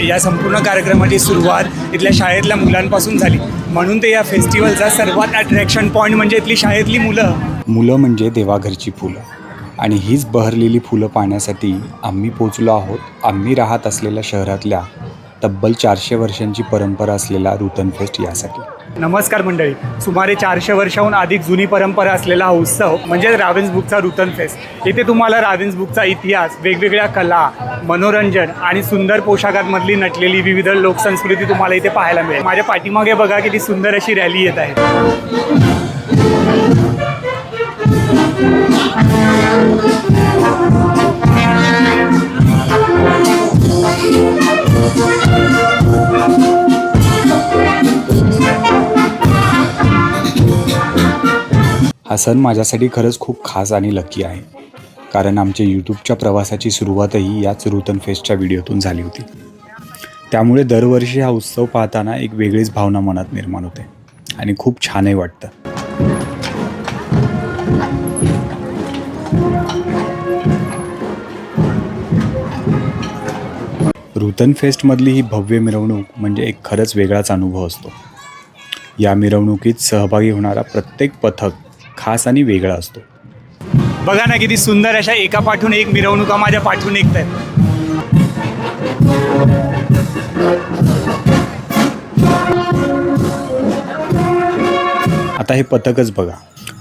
या संपूर्ण कार्यक्रमाची सुरुवात इथल्या शाळेतल्या मुलांपासून झाली. म्हणून ते या फेस्टिवलचा सर्वात अट्रॅक्शन पॉईंट म्हणजे इथली शाळेतली मुलं म्हणजे देवाघरची फुलं. आणि हीच बहरलेली फुलं पाहण्यासाठी आम्ही पोचलो आहोत. आम्ही राहत असलेल्या शहरातल्या तब्बल 400 वर्षांची परंपरा असलेला रुतन फेस्ट यासाठी. नमस्कार मंडळी. सुमारे 400 वर्षाहून अधिक जुनी परंपरा असलेला हा उत्सव म्हणजे रावेन्सबुकचा रुतन फेस्ट. इथे तुम्हाला रावेन्सबुकचा इतिहास, वेगवेगळ्या कला, मनोरंजन आणि सुंदर पोशाखांमधली नटलेली विविध लोकसंस्कृती तुम्हाला इथे पाहायला मिळेल. माझ्या पाठीमागे बघा किती सुंदर अशी रॅली येत आहे. हा सण माझ्यासाठी खरंच खूप खास आणि लकी आहे, कारण आमच्या यूट्यूबच्या प्रवासाची सुरुवातही याच रुतन फेस्टच्या व्हिडिओतून झाली होती. त्यामुळे दरवर्षी हा उत्सव पाहताना एक वेगळीच भावना मनात निर्माण होते आणि खूप छानही वाटतं. रुतन फेस्टमधली ही भव्य मिरवणूक म्हणजे एक खरंच वेगळाच अनुभव असतो. या मिरवणुकीत सहभागी होणारा प्रत्येक पथक खास आणि वेगळा असतो. बघा ना किती सुंदर अशा एकापाठून एक मिरवणुका माझ्या पाठून निघत आहेत. आता हे पथकच बघा.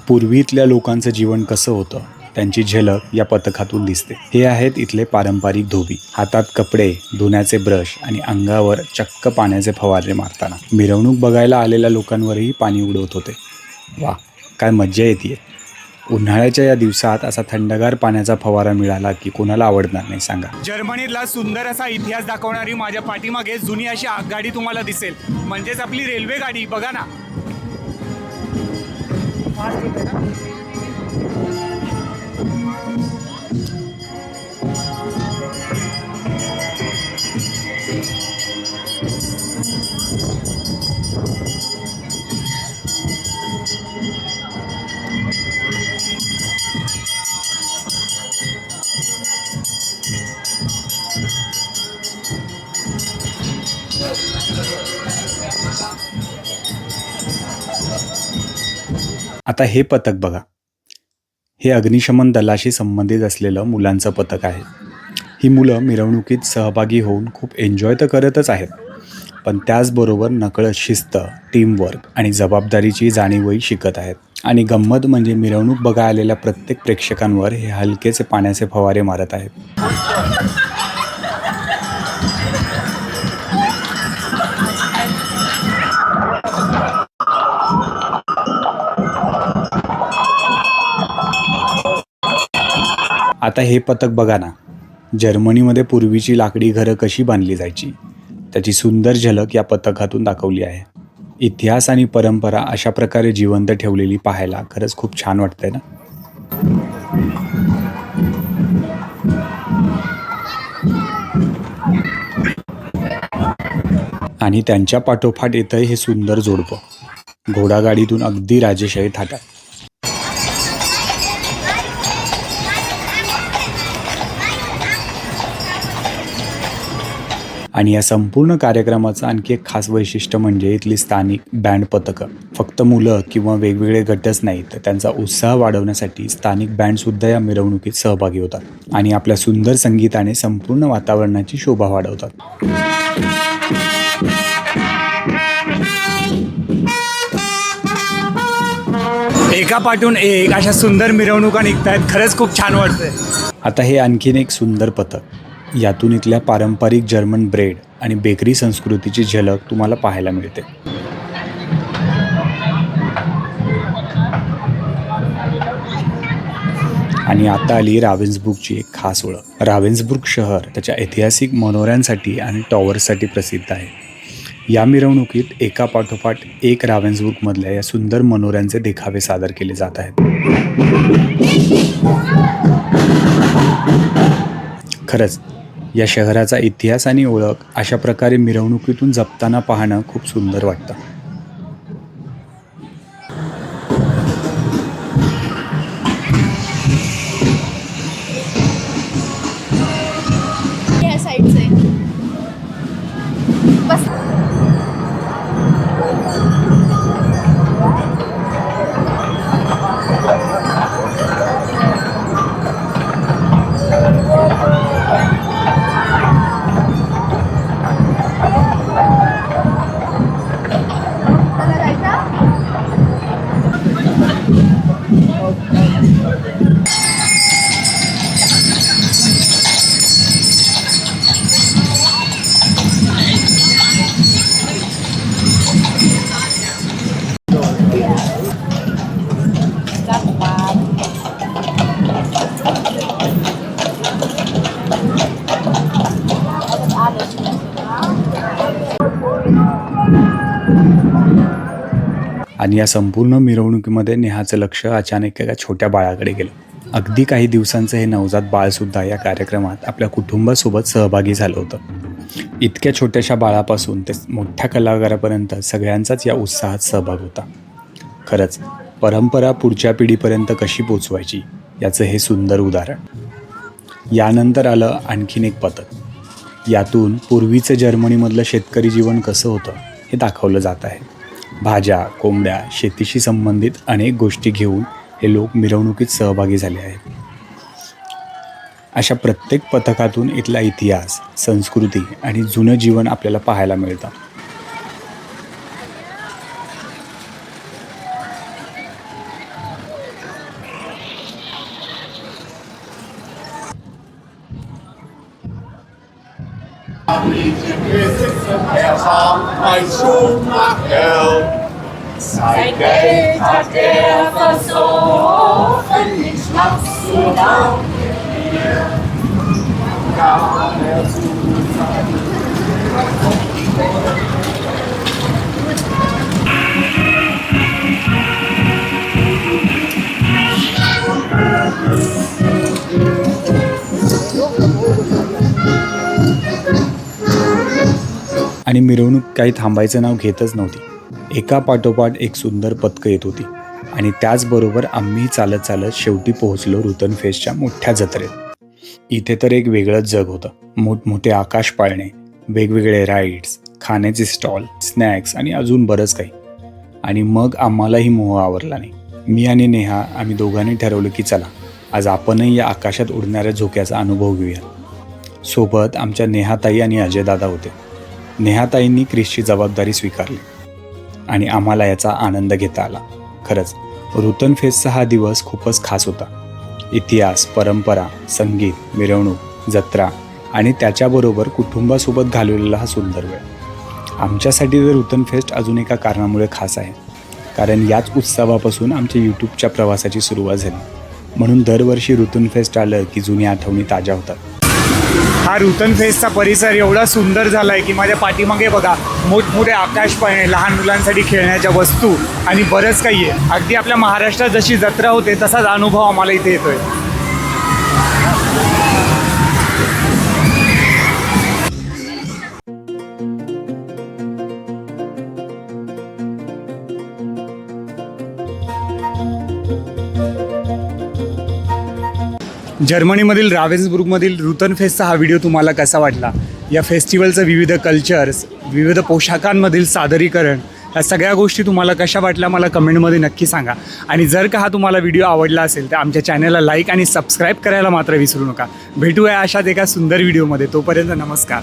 पूर्वी इथल्या लोकांचं जीवन कसं होतं त्यांची झलक या पथकातून दिसते. हे आहेत इथले पारंपरिक धोबी. हातात कपडे, धुण्याचे ब्रश आणि अंगावर चक्क पाण्याचे फवारे मारताना मिरवणूक बघायला आलेल्या लोकांवरही पाणी उडवत होते. वा, काय मज्जा येते. उन्हाळ्याच्या या दिवसात असा थंडगार पाण्याचा फवारा मिळाला की कोणाला आवडणार नाही सांगा. जर्मनीतला सुंदर असा इतिहास दाखवणारी माझ्या पाठीमागे जुनी अशी आगगाडी तुम्हाला दिसेल, म्हणजेच आपली रेल्वे गाडी. बघा ना. आता हे पथक बघा. हे अग्निशमन दलाशी संबंधित असलेलं मुलांचं पथक आहे. ही मुलं मिरवणुकीत सहभागी होऊन खूप एन्जॉय तर करतच आहेत, पण त्याचबरोबर नकळत शिस्त, टीमवर्क आणि जबाबदारीची जाणीवही शिकत आहेत. आणि गंमत म्हणजे मिरवणूक बघा आलेल्या प्रत्येक प्रेक्षकांवर हे हलकेचे पाण्याचे फवारे मारत आहेत. आता हे पथक बघा ना. जर्मनीमध्ये पूर्वीची लाकडी घरं कशी बांधली जायची त्याची सुंदर झलक या पथकातून दाखवली आहे. इतिहास आणि परंपरा अशा प्रकारे जिवंत ठेवलेली पाहायला खरंच खूप छान वाटतंय ना. आणि त्यांच्या पाठोपाठ येतंय हे सुंदर जोडपं, घोडागाडीतून अगदी राजेशाही थाटात. आणि या संपूर्ण कार्यक्रमाचं आणखी एक खास वैशिष्ट्य म्हणजे इथली स्थानिक बँड पथकं. फक्त मुलं किंवा वेगवेगळे गटच नाहीत, तर त्यांचा उत्साह वाढवण्यासाठी स्थानिक बँडसुद्धा या मिरवणुकीत सहभागी होतात आणि आपल्या सुंदर संगीताने संपूर्ण वातावरणाची शोभा वाढवतात. एकापाठून एक अशा सुंदर मिरवणुका निघतायत. खरंच खूप छान वाटतंय. आता हे आणखीन एक सुंदर पथक. यातून इथल्या पारंपरिक जर्मन ब्रेड आणि बेकरी संस्कृतीची झलक तुम्हाला पाहायला मिळते. आणि आता आली रावेन्सबुकची एक खास ओळख. रावेन्सबुर्ग शहर त्याच्या ऐतिहासिक मनोऱ्यांसाठी आणि टॉवर्ससाठी प्रसिद्ध आहे. या मिरवणुकीत एका पाठोपाठ एक रावेन्सबुर्गमधल्या या सुंदर मनोऱ्यांचे देखावे सादर केले जात आहेत. खरंच या शहराचा इतिहास आणि ओळख अशा प्रकारे मिरवणुकीतून जपताना पाहणं खूप सुंदर वाटतं. आणि या संपूर्ण मिरवणुकीमध्ये नेहाचं लक्ष अचानक एका छोट्या बाळाकडे गेलं. अगदी काही दिवसांचं हे नवजात बाळसुद्धा या कार्यक्रमात आपल्या कुटुंबासोबत सहभागी झालं होतं. इतक्या छोट्याशा बाळापासून ते मोठ्या कलाकारापर्यंत सगळ्यांचाच या उत्साहात सहभाग होता. खरंच परंपरा पुढच्या पिढीपर्यंत कशी पोचवायची याचं हे सुंदर उदाहरण. यानंतर आलं आणखीन एक पथक. यातून पूर्वीचं जर्मनीमधलं शेतकरी जीवन कसं होतं हे दाखवलं जात आहे. भाज्या, कोंबड्या, शेतीशी संबंधित अनेक गोष्टी घेऊन हे लोक मिरवणुकीत सहभागी झाले आहेत. अशा प्रत्येक पथकातून इथला इतिहास, संस्कृती आणि जुनं जीवन आपल्याला पाहायला मिळतं. Geld hat er versoffen, den Schnaps zu rauchen. Kam er zu आणि मिरवणूक काही थांबायचं नाव घेतच नव्हती. एका पाठोपाठ एक सुंदर पथकं येत होती आणि त्याचबरोबर आम्ही चालत चालत शेवटी पोहोचलो रुतन फेस्टच्या मोठ्या जत्रेत. इथे तर एक वेगळंच जग होतं. मोठमोठे आकाश पाळणे, वेगवेगळे राईड्स, खाण्याचे स्टॉल, स्नॅक्स आणि अजून बरंच काही. आणि मग आम्हालाही मोह आवरला नाही. मी आणि नेहा आम्ही दोघांनी ठरवलं की चला आज आपणही या आकाशात उडणाऱ्या झोक्याचा अनुभव घेऊया. सोबत आमच्या नेहाताई आणि अजयदादा होते. नेहाताईंनी क्रिसची जबाबदारी स्वीकारली आणि आम्हाला याचा आनंद घेता आला. खरंच रुतन फेस्टचा हा दिवस खूपच खास होता. इतिहास, परंपरा, संगीत, मिरवणूक, जत्रा आणि त्याच्याबरोबर कुटुंबासोबत घालवलेला हा सुंदर वेळ. आमच्यासाठी तर रुतन फेस्ट अजून एका कारणामुळे खास आहे, कारण याच उत्सवापासून आमच्या यूट्यूबच्या प्रवासाची सुरुवात झाली. म्हणून दरवर्षी रुतन फेस्ट आलं की जुन्या आठवणी ताज्या होतात. हा रुतन फेस्टचा परिसर एवढा सुंदर झाला आहे की माझ्या पाठीमागे बघा मोठमोठे आकाश पाळणे, लहान मुलांसाठी खेळण्याच्या वस्तू आणि बरंच काही आहे. अगदी आपल्या महाराष्ट्रात जशी जत्रा होते तसाच अनुभव आम्हाला इथे येतोय. जर्मनीमधील रावेन्सबुर्गमधील रुतन फेस्टचा हा व्हिडिओ तुम्हाला कसा वाटला? या फेस्टिवलचं विविध कल्चर्स, विविध पोशाखांमधील सादरीकरण, या सगळ्या गोष्टी तुम्हाला कशा वाटल्या मला कमेंटमध्ये नक्की सांगा. आणि जर का हा तुम्हाला व्हिडिओ आवडला असेल तर आमच्या चॅनलला लाईक आणि सबस्क्राईब करायला मात्र विसरू नका. भेटूया अशाच एका सुंदर व्हिडिओमध्ये. तोपर्यंत नमस्कार.